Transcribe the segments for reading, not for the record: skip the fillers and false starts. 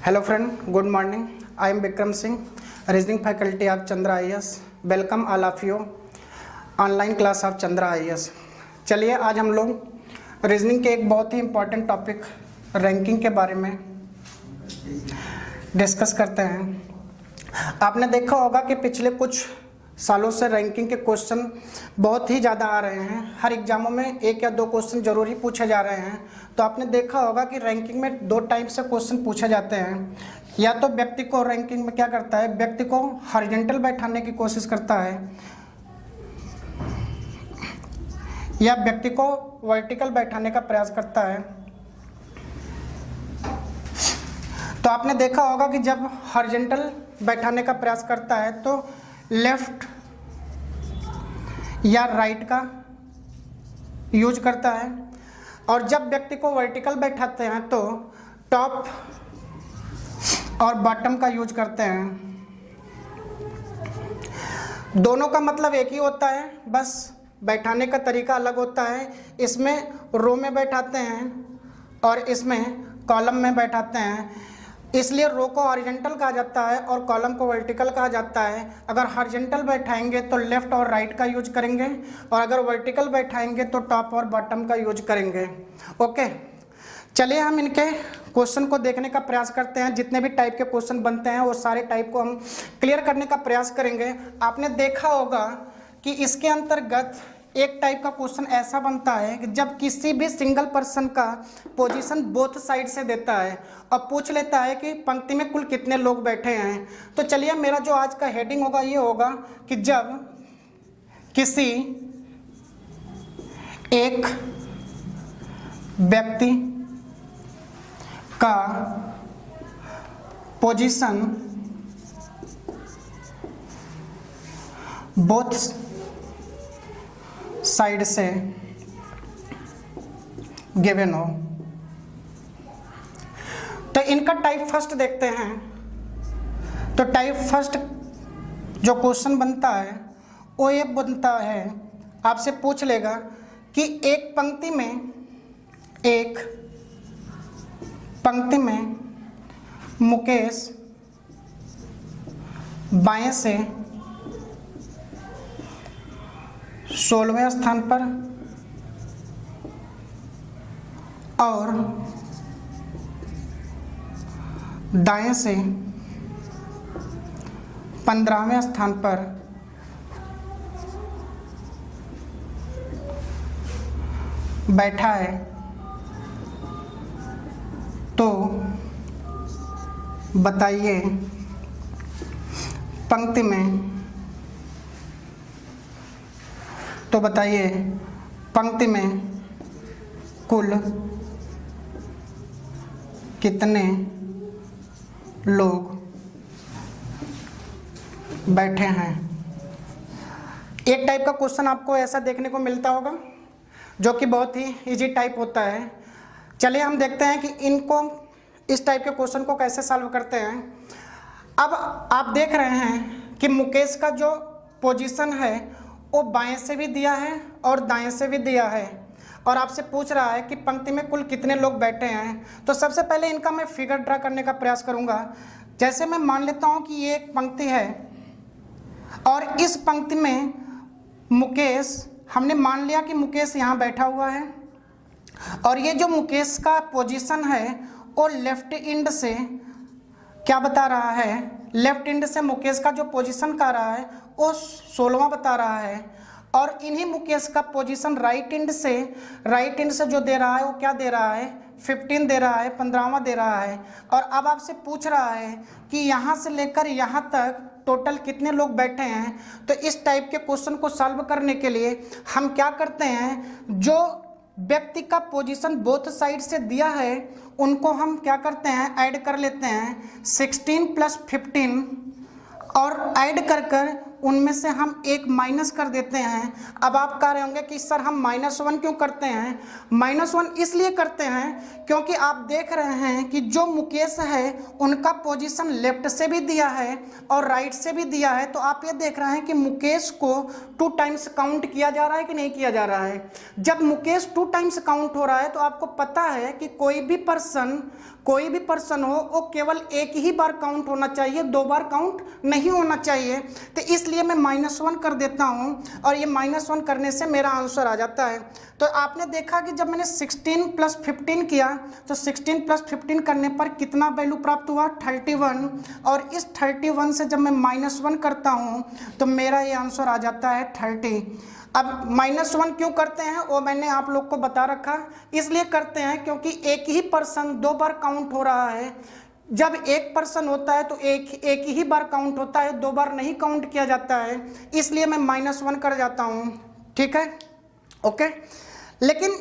Hello friend, good morning. I am Bikram Singh, Reasoning faculty of Chandra IAS. Welcome all of you online class of Chandra IAS। चलिए आज हम लोग reasoning के एक बहुत ही important topic ranking के बारे में डिस्कस करते हैं। आपने देखा होगा कि पिछले कुछ सालों से रैंकिंग के क्वेश्चन बहुत ही ज़्यादा आ रहे हैं। हर एग्जामों में एक या दो क्वेश्चन जरूर ही पूछे जा रहे हैं। तो आपने देखा होगा कि रैंकिंग में दो टाइप से क्वेश्चन पूछे जाते हैं। या तो व्यक्ति को रैंकिंग में क्या करता है, व्यक्ति को हॉरिजॉन्टल बैठाने की कोशिश करता है या व्यक्ति को वर्टिकल बैठाने का प्रयास करता है। तो आपने देखा होगा कि जब हॉरिजॉन्टल बैठाने का प्रयास करता है तो लेफ्ट या राइट का यूज करता है, और जब व्यक्ति को वर्टिकल बैठाते हैं तो टॉप और बॉटम का यूज करते हैं। दोनों का मतलब एक ही होता है, बस बैठाने का तरीका अलग होता है। इसमें रो में बैठाते हैं और इसमें कॉलम में बैठाते हैं। इसलिए रो को हॉरिजॉन्टल कहा जाता है और कॉलम को वर्टिकल कहा जाता है। अगर हॉरिजॉन्टल बैठाएंगे तो लेफ्ट और राइट का यूज करेंगे, और अगर वर्टिकल बैठाएंगे तो टॉप और बॉटम का यूज करेंगे। ओके, चलिए हम इनके क्वेश्चन को देखने का प्रयास करते हैं। जितने भी टाइप के क्वेश्चन बनते हैं वो सारे टाइप को हम क्लियर करने का प्रयास करेंगे। आपने देखा होगा कि इसके अंतर्गत एक टाइप का क्वेश्चन ऐसा बनता है कि जब किसी भी सिंगल पर्सन का पोजीशन बोथ साइड से देता है और पूछ लेता है कि पंक्ति में कुल कितने लोग बैठे हैं। तो चलिए मेरा जो आज का हेडिंग होगा ये होगा कि जब किसी एक व्यक्ति का पोजीशन बोथ साइड से गिवन हो। तो इनका टाइप फर्स्ट देखते हैं। तो टाइप फर्स्ट जो क्वेश्चन बनता है वो ये बनता है, आपसे पूछ लेगा कि एक पंक्ति में मुकेश बाएं से 16वें स्थान पर और दाएं से 15वें स्थान पर बैठा है, तो बताइए पंक्ति में कुल कितने लोग बैठे हैं। एक टाइप का क्वेश्चन आपको ऐसा देखने को मिलता होगा जो कि बहुत ही इजी टाइप होता है। चलिए हम देखते हैं कि इनको इस टाइप के क्वेश्चन को कैसे सॉल्व करते हैं। अब आप देख रहे हैं कि मुकेश का जो पोजीशन है वो बाएं से भी दिया है और दाएं से भी दिया है, और आपसे पूछ रहा है कि पंक्ति में कुल कितने लोग बैठे हैं। तो सबसे पहले इनका मैं फिगर ड्रा करने का प्रयास करूंगा। जैसे मैं मान लेता हूं कि ये एक पंक्ति है और इस पंक्ति में मुकेश, हमने मान लिया कि मुकेश यहाँ बैठा हुआ है, और ये जो मुकेश का पोजीशन है वो लेफ्ट एंड से क्या बता रहा है, लेफ्ट एंड से मुकेश का जो पोजीशन का रहा है वो 16वां बता रहा है, और इन्हीं मुकेश का पोजीशन राइट एंड से जो दे रहा है वो क्या दे रहा है, 15 दे रहा है, 15वां दे रहा है। और अब आपसे पूछ रहा है कि यहाँ से लेकर यहाँ तक टोटल कितने लोग बैठे हैं। तो इस टाइप के क्वेश्चन को सॉल्व करने के लिए हम क्या करते हैं, जो व्यक्ति का पोजीशन बोथ साइड से दिया है उनको हम क्या करते हैं, ऐड कर लेते हैं 16 + 15, और ऐड कर उनमें से हम एक माइनस कर देते हैं। अब आप कह रहे होंगे कि सर हम -1 क्यों करते हैं? -1 इसलिए करते हैं क्योंकि आप देख रहे हैं कि जो मुकेश है उनका पोजीशन लेफ्ट से भी दिया है और राइट से भी दिया है। तो आप ये देख रहे हैं कि मुकेश को 2 टाइम्स काउंट किया जा रहा है कि नहीं किया जा रहा है। जब मुकेश 2 टाइम्स काउंट हो रहा है तो आपको पता है कि कोई भी पर्सन हो वो केवल एक ही बार काउंट होना चाहिए, 2 बार काउंट नहीं होना चाहिए। तो इसलिए मैं -1 कर देता हूं और ये -1 करने से मेरा आंसर आ जाता है। तो आपने देखा कि जब मैंने 16 + 15 किया तो 16 + 15 करने पर कितना वैल्यू प्राप्त हुआ? 31। और इस 31 से जब मैं -1 करता हूं तो मेरा ये आंसर आ जाता है 30। अब -1 क्यों करते हैं वो मैंने आप लोग को बता रखा। इसलिए करते हैं क्योंकि एक ही पर्सन 2 बार काउंट हो रहा है। जब एक पर्सन होता है तो एक ही बार काउंट होता है, 2 बार नहीं काउंट किया जाता है। इसलिए मैं -1 कर जाता हूँ। ठीक है, ओके। लेकिन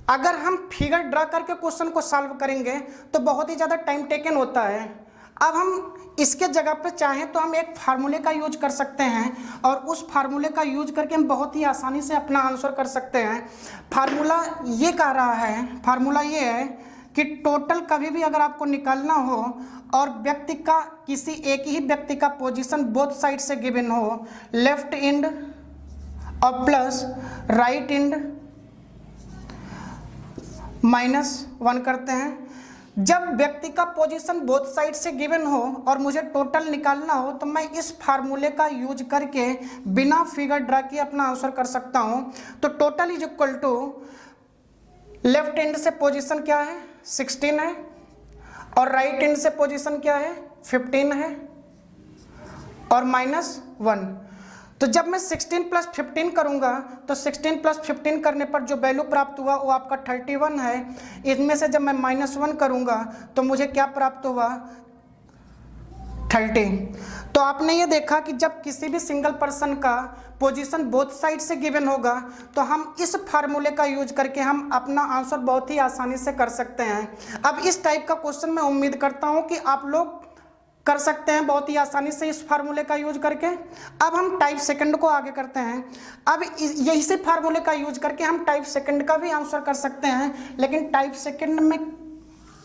अगर हम फिगर ड्रा करके क्वेश्चन को सॉल्व करेंगे तो बहुत ही ज़्यादा टाइम टेकन होता है। अब हम इसके जगह पे चाहें तो हम एक फार्मूले का यूज कर सकते हैं और उस फार्मूले का यूज करके हम बहुत ही आसानी से अपना आंसर कर सकते हैं। फार्मूला ये कह रहा है, फार्मूला ये है कि टोटल कभी भी अगर आपको निकालना हो और व्यक्ति का किसी एक ही व्यक्ति का पोजीशन बोथ साइड से गिवन हो, लेफ्ट एंड और प्लस राइट एंड -1 करते हैं। जब व्यक्ति का पोजीशन बोथ साइड से गिवन हो और मुझे टोटल निकालना हो तो मैं इस फार्मूले का यूज करके बिना फिगर ड्रा किए अपना आंसर कर सकता हूं। तो total is equal to left end से पोजीशन क्या है? 16 है और राइट एंड से पोजीशन क्या है? 15 है और -1। तो जब मैं 16 + 15 करूंगा तो 16 + 15 करने पर जो वैल्यू प्राप्त हुआ वो आपका 31 है। इसमें से जब मैं -1 करूंगा तो मुझे क्या प्राप्त हुआ? 30। तो आपने ये देखा कि जब किसी भी सिंगल पर्सन का पोजीशन बोथ साइड से गिवन होगा तो हम इस फार्मूले का यूज करके हम अपना आंसर बहुत ही आसानी से कर सकते हैं। अब इस टाइप का क्वेश्चन मैं उम्मीद करता हूं कि आप लोग कर सकते हैं बहुत ही आसानी से इस फार्मूले का यूज करके। अब हम टाइप सेकंड को आगे करते हैं। अब इसी फार्मूले का यूज करके हम टाइप सेकंड का भी आंसर कर सकते हैं। लेकिन टाइप सेकंड में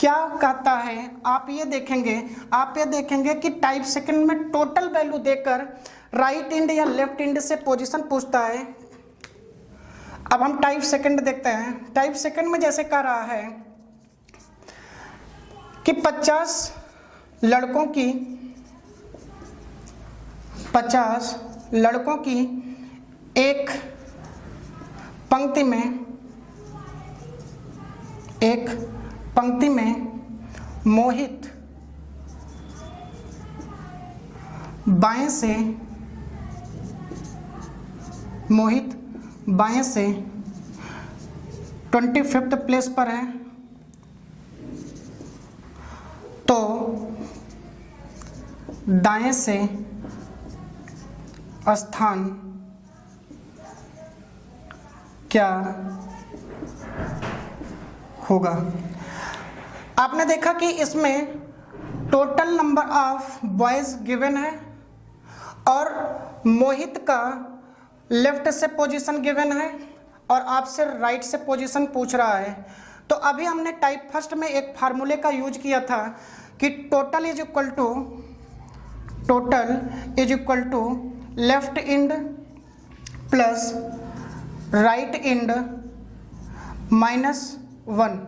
क्या कहता है आप ये देखेंगे कि टाइप सेकंड में टोटल वैल्यू देकर राइट एंड या लेफ्ट एंड से पोजीशन पूछता है। अब हम टाइप सेकंड देखते हैं। टाइप सेकंड में जैसे कह रहा है कि 50 लड़कों की एक पंक्ति में मोहित बाएं से 25th प्लेस पर है तो दाएं से स्थान क्या होगा? आपने देखा कि इसमें total number of boys given है और मोहित का लेफ्ट से पोजीशन गिवन है और आपसे राइट से पोजीशन पूछ रहा है। तो अभी हमने टाइप फर्स्ट में एक फार्मूले का यूज किया था कि total is equal to left end plus right end -1।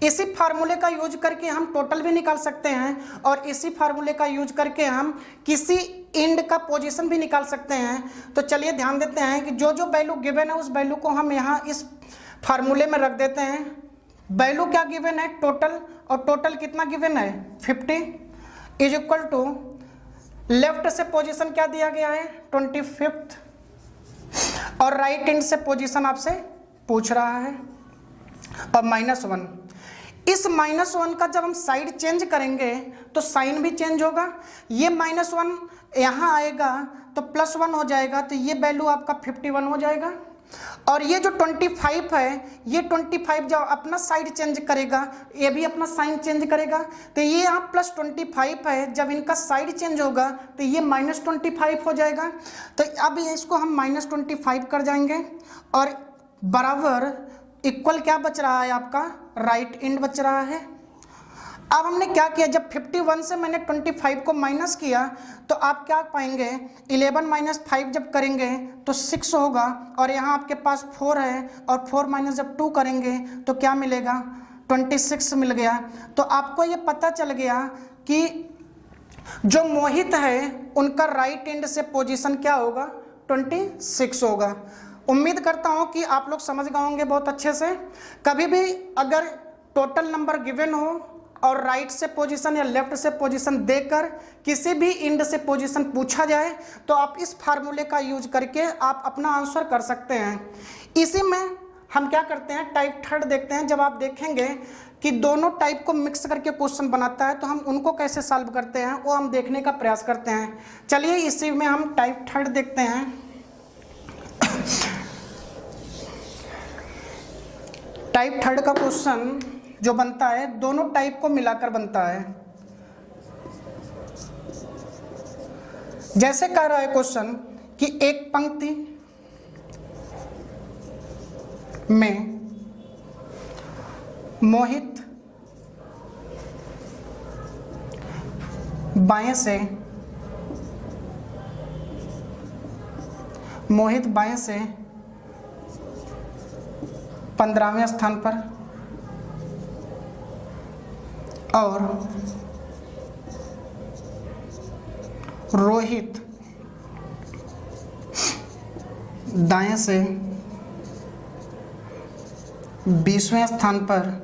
इसी फार्मूले का यूज करके हम टोटल भी निकाल सकते हैं और इसी फार्मूले का यूज करके हम किसी एंड का पोजीशन भी निकाल सकते हैं। तो चलिए ध्यान देते हैं कि जो जो वैल्यू गिवन है उस वैल्यू को हम यहाँ इस फार्मूले में रख देते हैं। वैल्यू क्या गिवन है? टोटल। और टोटल कितना गिवन है? 50 इज इक्वल टू लेफ्ट से पोजीशन क्या दिया गया है? 25th और राइट एंड से पोजीशन आपसे पूछ रहा है और -1। इस -1 का जब हम साइड चेंज करेंगे तो साइन भी चेंज होगा। ये -1 यहाँ आएगा तो +1 हो जाएगा तो ये वैल्यू आपका 51 हो जाएगा और ये जो 25 है, ये 25 जब अपना साइड चेंज करेगा, ये भी अपना साइन चेंज करेगा, तो ये यहाँ +25 है, जब इनका साइड चेंज होगा तो ये -25 हो जाएगा। तो अब इसको हम -25 कर जाएंगे और बराबर इक्वल क्या बच रहा है आपका, राइट एंड बच रहा है। अब हमने क्या किया, जब 51 से मैंने 25 को माइनस किया तो आप क्या पाएंगे, 11 - 5 जब करेंगे तो 6 होगा, और यहाँ आपके पास 4 है, और 4 - जब 2 करेंगे तो क्या मिलेगा, 26 मिल गया। तो आपको ये पता चल गया कि जो मोहित है उनका राइट एंड से पोजीशन क्या होगा, 26 होगा। उम्मीद करता हूँ कि आप लोग समझ गए होंगे बहुत अच्छे से। कभी भी अगर टोटल नंबर गिवन हो और राइट से पोजीशन या लेफ्ट से पोजीशन देकर किसी भी एंड से पोजीशन पूछा जाए तो आप इस फार्मूले का यूज करके आप अपना आंसर कर सकते हैं। इसी में हम क्या करते हैं, टाइप थर्ड देखते हैं। जब आप देखेंगे कि दोनों टाइप को मिक्स करके क्वेश्चन बनाता है तो हम उनको कैसे सॉल्व करते हैं वो हम देखने का प्रयास करते हैं। चलिए इसी में हम टाइप थर्ड देखते हैं। टाइप थर्ड का क्वेश्चन जो बनता है दोनों टाइप को मिलाकर बनता है। जैसे कह रहा है क्वेश्चन कि एक पंक्ति में मोहित बाएं से 15वें स्थान पर और रोहित दाएं से 20वें स्थान पर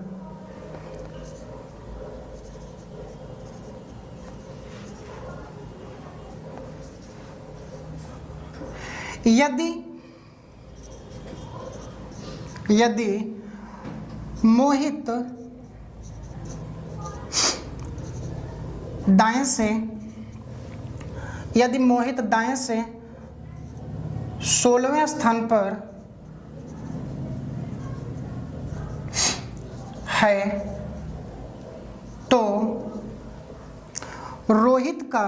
यदि मोहित दाएं से 16वें स्थान पर है तो रोहित का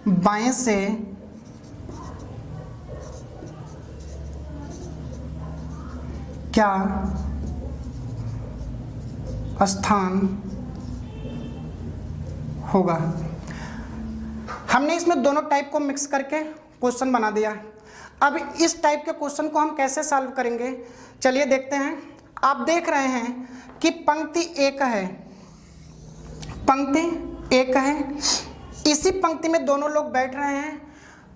बाएं से क्या स्थान होगा। हमने इसमें दोनों टाइप को मिक्स करके क्वेश्चन बना दिया। अब इस टाइप के क्वेश्चन को हम कैसे सॉल्व करेंगे, चलिए देखते हैं। आप देख रहे हैं कि पंक्ति एक है, इसी पंक्ति में दोनों लोग बैठ रहे हैं।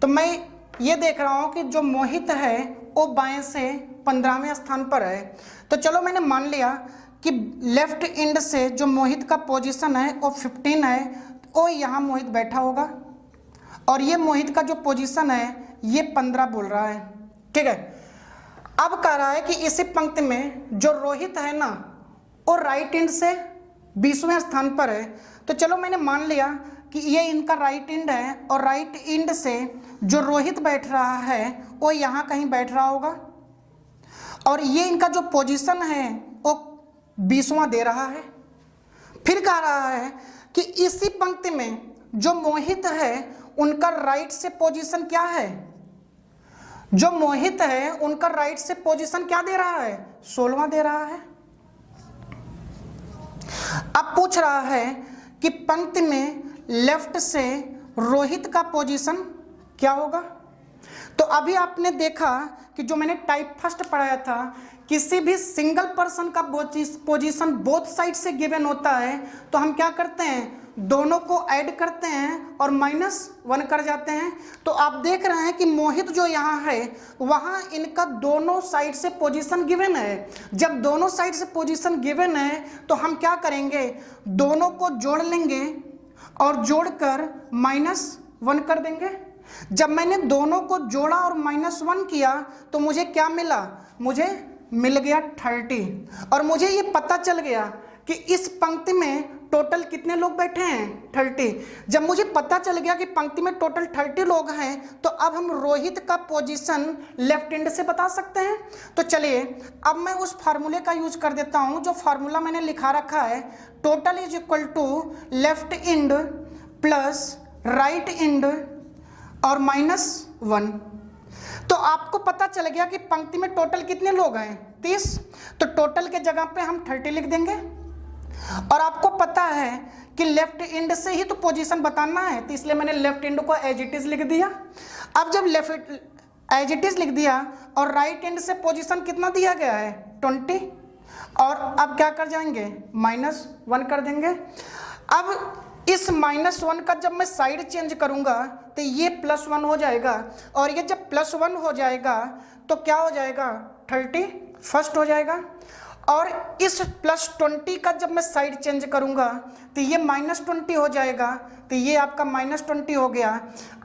तो मैं ये देख रहा हूँ कि जो मोहित है वो बाएं से 15वें स्थान पर है। तो चलो मैंने मान लिया कि लेफ्ट एंड से जो मोहित का पोजीशन है वो 15 है, वो यहाँ मोहित बैठा होगा, और ये मोहित का जो पोजीशन है ये 15 बोल रहा है। ठीक है। अब कह रहा है कि इसी पंक्ति में जो रोहित है ना वो राइट एंड से 20वें स्थान पर है। तो चलो मैंने मान लिया कि ये इनका राइट एंड है, और राइट एंड से जो रोहित बैठ रहा है वो यहाँ कहीं बैठ रहा होगा, और ये इनका जो पोजीशन है वो 20वां दे रहा है। फिर कह रहा है कि इसी पंक्ति में जो मोहित है उनका राइट से पोजीशन क्या है, जो मोहित है उनका राइट से पोजीशन क्या दे रहा है, 16वां दे रहा है। अब पूछ रहा है कि पंक्ति में लेफ्ट से रोहित का पोजीशन क्या होगा। तो अभी आपने देखा कि जो मैंने टाइप फर्स्ट पढ़ाया था, किसी भी सिंगल पर्सन का पोजीशन बोथ साइड से गिवन होता है तो हम क्या करते हैं, दोनों को ऐड करते हैं और -1 कर जाते हैं। तो आप देख रहे हैं कि मोहित जो यहाँ है वहाँ इनका दोनों साइड से पोजीशन गिवन है। जब दोनों साइड से पोजीशन गिवन है तो हम क्या करेंगे, दोनों को जोड़ लेंगे और जोड़कर -1 कर देंगे। जब मैंने दोनों को जोड़ा और -1 किया तो मुझे क्या मिला, मुझे मिल गया 30, और मुझे ये पता चल गया कि इस पंक्ति में टोटल कितने लोग बैठे हैं 30। जब मुझे पता चल गया कि पंक्ति में टोटल 30 लोग हैं तो अब हम रोहित का पोजीशन लेफ्ट एंड से बता सकते हैं। तो चलिए अब मैं उस फार्मूले का यूज कर देता हूं जो फार्मूला मैंने लिखा रखा है, total is equal to left end plus right end और -1। तो आपको पता चल गया कि पंक्ति में टोटल कितने लोग हैं 30, तो टोटल के जगह पे हम 30 लिख देंगे। और आपको पता है कि लेफ्ट एंड से ही तो पोजीशन बताना है, तो इसलिए मैंने लेफ्ट एंड को एज इट इज लिख दिया। अब जब लेफ्ट एज इट इज लिख दिया और राइट एंड से पोजीशन कितना दिया गया है 20, और अब क्या कर जाएंगे -1 कर देंगे। अब इस -1 का जब मैं साइड चेंज करूंगा तो ये +1 हो जाएगा, और ये जब +1 हो जाएगा तो क्या हो जाएगा 31 हो जाएगा। और इस +20 का जब मैं साइड चेंज करूंगा तो ये -20 हो जाएगा, तो ये आपका -20 हो गया।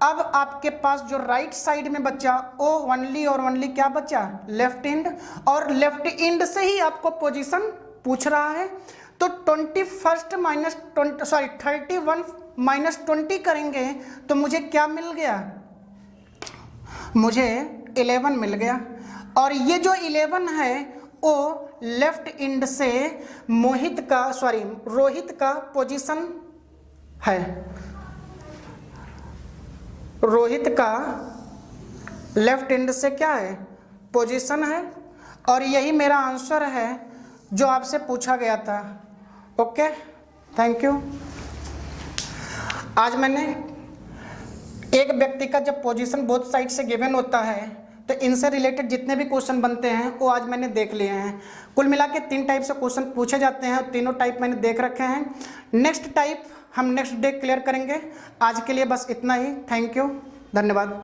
अब आपके पास जो राइट साइड में बचा वो ओनली और ओनली क्या बचा लेफ्ट एंड, और लेफ्ट एंड से ही आपको पोजीशन पूछ रहा है। तो 31 -20 करेंगे तो मुझे क्या मिल गया, मुझे 11 मिल गया। और ये जो 11 है वो लेफ्ट एंड से रोहित का पोजीशन है, रोहित का लेफ्ट एंड से क्या है पोजीशन है, और यही मेरा आंसर है जो आपसे पूछा गया था। Okay, thank you. आज मैंने एक व्यक्ति का जब पोजीशन बोथ साइड से गिवन होता है तो इनसे रिलेटेड जितने भी क्वेश्चन बनते हैं वो आज मैंने देख लिए हैं। कुल मिला के 3 टाइप से क्वेश्चन पूछे जाते हैं, तीनों टाइप मैंने देख रखे हैं। नेक्स्ट टाइप हम नेक्स्ट डे क्लियर करेंगे। आज के लिए बस इतना ही। थैंक यू, धन्यवाद।